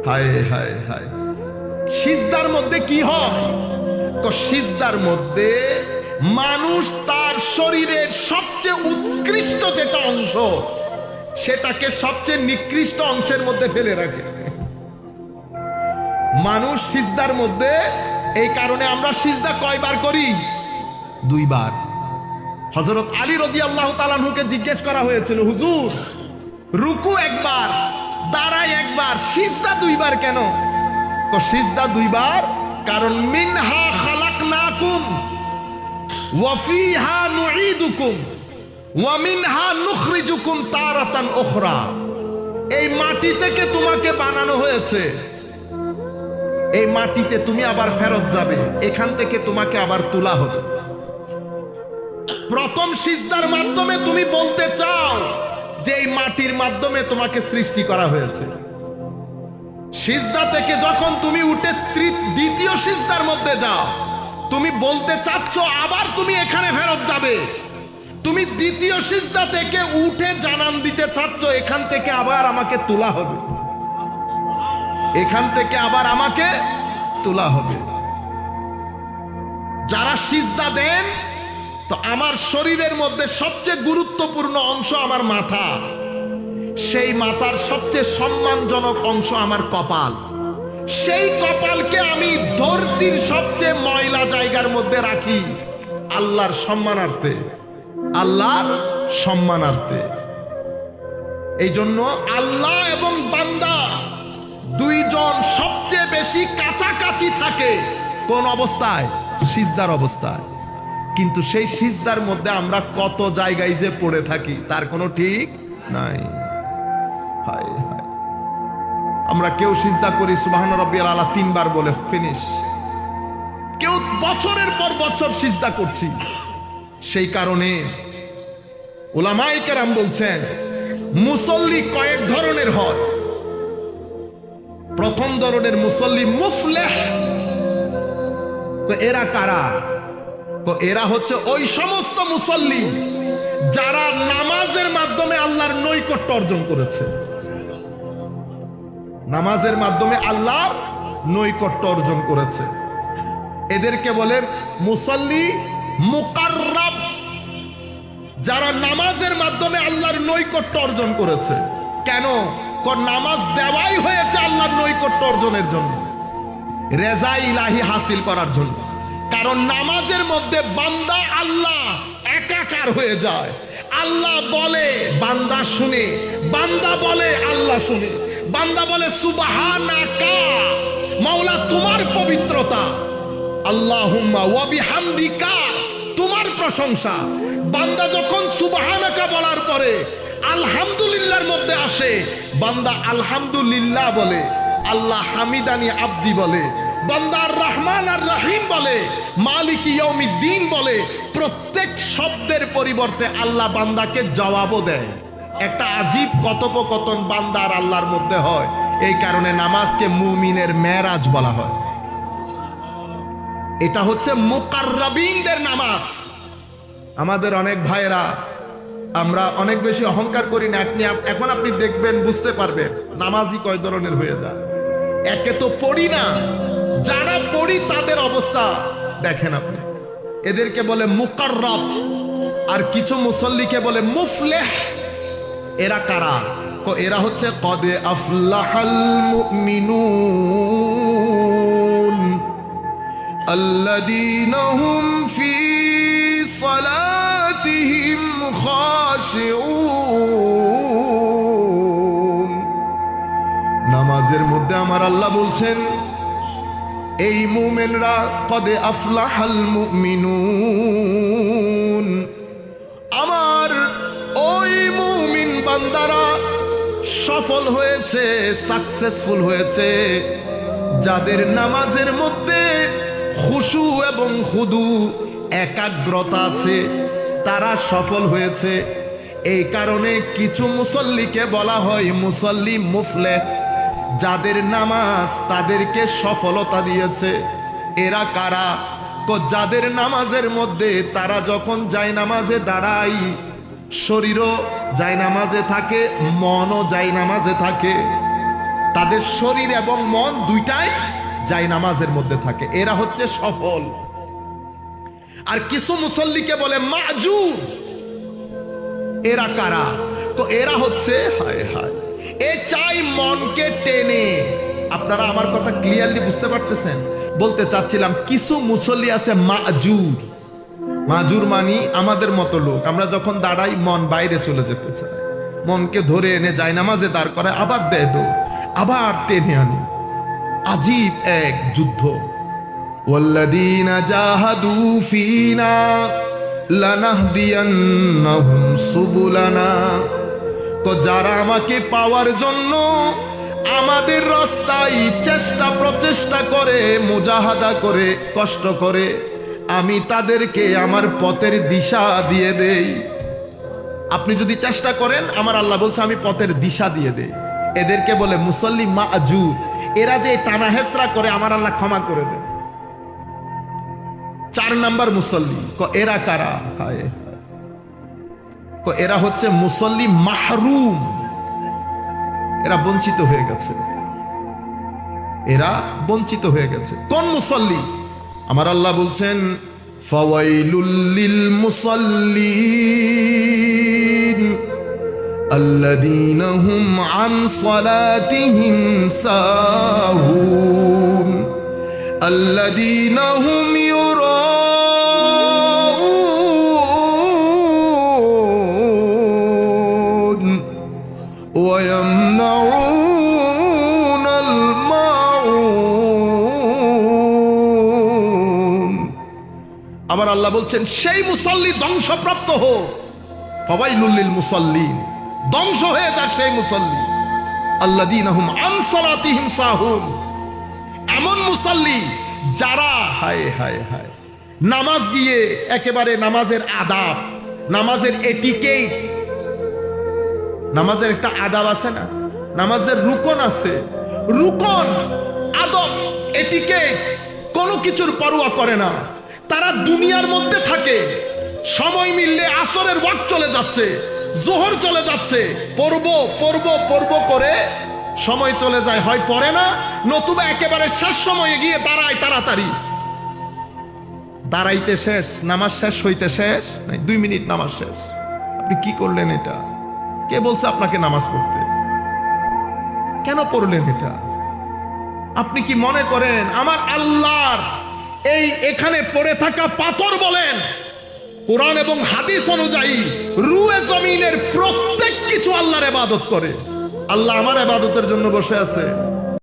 হায় হায় হায়। সিজদার মধ্যে কি হয়? তো সিজদার মধ্যে মানুষ তার শরীরের সবচেয়ে উৎকৃষ্ট যেটা অংশ সেটাকে সবচেয়ে নিকৃষ্ট অংশের মধ্যে ফেলে রাখে মানুষ সিজদার মধ্যে। এই কারণে আমরা সিজদা কয়বার করি? 2 বার। হযরত আলী রাদিয়াল্লাহু তাআলা আনহুকে জিজ্ঞেস করা হয়েছিল, হুজুর রুকু 1 বার, দাঁড়াই 1 বার, সিজদা 2 বার কেন? তো সিজদা 2 বার কারণ মিনহা খালাকনাকুম ওয়া ফিহা নুঈদুকুম ওয়া মিনহা নুখরিজুকুম তারাতান উখরা। এই মাটি থেকে তোমাকে বানানো হয়েছে, এই মাটিতে তুমি আবার ফেরত যাবে, এখান থেকে তোমাকে আবার তোলা হবে। প্রথম সিজদার মাধ্যমে তুমি বলতে চাও যে এই মাটির মাধ্যমে তোমাকে সৃষ্টি করা হয়েছে। সিজদা থেকে যখন তুমি উঠে দ্বিতীয় সিজদার মধ্যে যাও, তুমি বলতে চাচ্ছ আবার তুমি এখানে ফেরত যাবে। তুমি দ্বিতীয় সিজদা থেকে উঠে জানান দিতে চাচ্ছ এখান থেকে আবার আমাকে তোলা হবে, এখান থেকে আবার আমাকে তোলা হবে। যারা সিজদা দেন, তো আমার শরীরের মধ্যে সবচেয়ে গুরুত্বপূর্ণ অংশ আমার মাথা, সেই মাথার সবচেয়ে সম্মানজনক অংশ আমার কপাল। সেই কপালকে আমি ধরতির সবচেয়ে ময়লা জায়গার মধ্যে রাখি আল্লাহর সম্মানার্থে, আল্লাহর সম্মানার্থে। এই জন্য আল্লাহ এবং বান্দা দুইজন সবচেয়ে বেশি কাছাকাছি থাকে কোন অবস্থায়? সিজদার অবস্থায়। কিন্তু সেই সিজদার মধ্যে আমরা কত জায়গায় যে পড়ে থাকি তার কোনো ঠিক নাই। হায় হায়। আমরা কেউ সিজদা করি সুবহান রাব্বিয়াল আলা 3 বার বলে ফিনিশ, কেউ বছরের পর বছর সিজদা করছি। সেই কারণে উলামায়ে কেরাম বলছেন মুসল্লি কয়েক ধরনের হয়। প্রথম ধরনের মুসল্লি মুফলিহ। তো এরা কারা? তো এরা হচ্ছে ওই সমস্ত মুসল্লি যারা নামাজের মাধ্যমে আল্লাহর নৈকট্য অর্জন করেছে, নামাজের মাধ্যমে আল্লাহর নৈকট্য অর্জন করেছে। এদেরকে বলে মুসল্লি মুকাররাব, যারা নামাজের মাধ্যমে আল্লাহর নৈকট্য অর্জন করেছে। কেন? নামাজ দেওয়াই হয়েছে আল্লাহর নৈকট্য অর্জনের জন্য, রেজা ইলাহি হাসিল করার জন্য। কারণ নামাজের মধ্যে বান্দা আল্লাহ একাকার হয়ে যায়। আল্লাহ বলে বান্দা শুনে, বান্দা বলে আল্লাহ শুনে। বান্দা বলে সুবহানাকা, মাওলা তোমার পবিত্রতা, আল্লাহুম্মা ওয়া বিহামদিকা, তোমার প্রশংসা। বান্দা যখন সুবহানাকা বলার পরে আলহামদুলিল্লাহর মধ্যে আসে, বান্দা আলহামদুলিল্লাহ বলে, আল্লাহ হামিদানি আব্দি বলে, বান্দা আর রহমান আর রহিম বলে, মালিক ইয়াউমিদ্দিন বলে। প্রত্যেক শব্দের পরিবর্তে আল্লাহ বান্দাকে জবাবও দেয়। একটা আজীব কথোপকথন বান্দা আর আল্লাহর মধ্যে হয়। এই কারণে নামাজকে মুমিনের মেরাজ বলা হয়। এটা হচ্ছে মুকাররাবিনদের নামাজ। আমাদের অনেক ভাইরা আমরা অনেক বেশি অহংকার করি না। এখন আপনি দেখবেন, বুঝতে পারবেন নামাজই কয় ধরনের হয়ে যায়। একে তো পড়ি না, যারা পড়ি তাদের অবস্থা দেখেন আপনি। এদেরকে বলে মুকাররাব, আর কিছু মুসল্লিকে বলে মুফলিহ। এরা কারা? এরা হচ্ছে কদে আফলাহাল মুমিনুন আল্লাযীনা হুম ফি সালাতিহিম খাশিউন। নামাজের মধ্যে আমার আল্লাহ বলছেন এই মুমিনরা কদে আফলাহাল মুমিনুন, আমার ওই মুমিন বান্দারা সফল হয়েছে, সাকসেসফুল হয়েছে, যাদের নামাজের মধ্যে খুশু এবং খুদু একাগ্রতা আছে, তারা সফল হয়েছে। এই কারণে কিছু মুসল্লিকে বলা হয় মুসল্লি মুফলিহ, যাদের নামাজ তাদেরকে সফলতা দিয়েছে। এরা কারা? যাদের নামাজের মধ্যে তারা যখন যায় নামাজে দাঁড়াই, শরীরও যায় নামাজে থাকে, মনও যায় নামাজে থাকে। তাদের শরীর এবং মন দুইটাই যাই নামাজের মধ্যে থাকে, এরা হচ্ছে সফল। আর কিছু মুসল্লিকে বলে মাজুর, এরা কারা? তো এরা হচ্ছে হায় হায় এ চাই মনকে টেনে। আপনারা আমার কথা ক্লিয়ারলি বুঝতে পারতেছেন? বলতে চাচ্ছিলাম কিছু মুসল্লি আছে মাজুর। মাজুর মানি আমাদের মতো লোক, আমরা যখন দাঁড়াই মন বাইরে চলে যেতে চায়, মনকে ধরে এনে যায় নামাজে দাঁড় করে, আবার দেয় দো, আবার টেনে আনি। আজীব এক যুদ্ধ। ওয়াল্লাযীনা জাহাদু ফীনা লানাহদিয়ান্নাহুম সুবুলানা। তো যারা আমাকে পাওয়ার জন্য আমাদের রাস্তায় চেষ্টা প্রচেষ্টা করে, মুজাহাদা করে, কষ্ট করে, আমি তাদেরকে আমার পথের দিশা দিয়ে দেই। আপনি যদি চেষ্টা করেন, আমার আল্লাহ বলছে আমি পথের দিশা দিয়ে দেই। এদেরকে বলে মুসল্লি মাজুর। এরা যে টানা হেসরা করে, আমার আল্লাহ ক্ষমা করে দেন। 4 নাম্বার মুসল্লি, এরা কারা? হায়, এরা হচ্ছে মুসল্লি মাহরুম। এরা বঞ্চিত হয়ে গেছে, এরা বঞ্চিত হয়ে গেছে। কোন মুসল্লি? আমার আল্লাহ বলছেন ফাওয়াইলুল লিল মুসাল্লিন আল্লাযীনা হুম আন সালাতিহিম সাহুন আল্লাযীনা হুম ইউরাউন ওয়া ইয়ামনাউনাল মাউন। আমার আল্লাহ বলছেন সেই মুসল্লি ধ্বংসপ্রাপ্ত হোক। ফাওয়াইলুল লিল মুসাল্লিন, ধ্বংস হয়ে যাক সেই মুসল্লি আল্লাযীনা হুম আন সালাতিহিম সাহুন। এমন মুসল্লি যারা হায় হায় হায় নামাজ গিয়ে একেবারে নামাজের আদাব, নামাজের এটিকেটস, নামাজের একটা আদাব আছে না, নামাজের রুকন আছে, রুকন আদব এটিকেটস কোনো কিছুর পরোয়া করে না। তারা দুনিয়ার মধ্যে থাকে, সময় মিললে আসরের ওয়াক্ত চলে যাচ্ছে, জোহর চলে যাচ্ছে, পড়ব পড়ব পড়ব করে সময় চলে যায়, হয় পড়ে না, নতুবা একেবারে শেষ সময়ে গিয়ে দাঁড়ায় তাড়াতাড়ি। দাঁড়াইতে শেষ, নামাজ শেষ হইতে শেষ নাই 2 মিনিট নামাজ শেষ। আপনি কি করলেন এটা? কে বলছে আপনাকে নামাজ পড়তে? কেন পড়লেন এটা? আপনি কি মনে করেন আমার আল্লাহর এই এখানে পড়ে থাকা পাথর বলেন, কোরআন এবং হাদিস অনুযায়ী রুয়ে জমিনের প্রত্যেক কিছু আল্লাহর ইবাদত করে? আল্লাহ আমার ইবাদতের জন্য বসে আছে?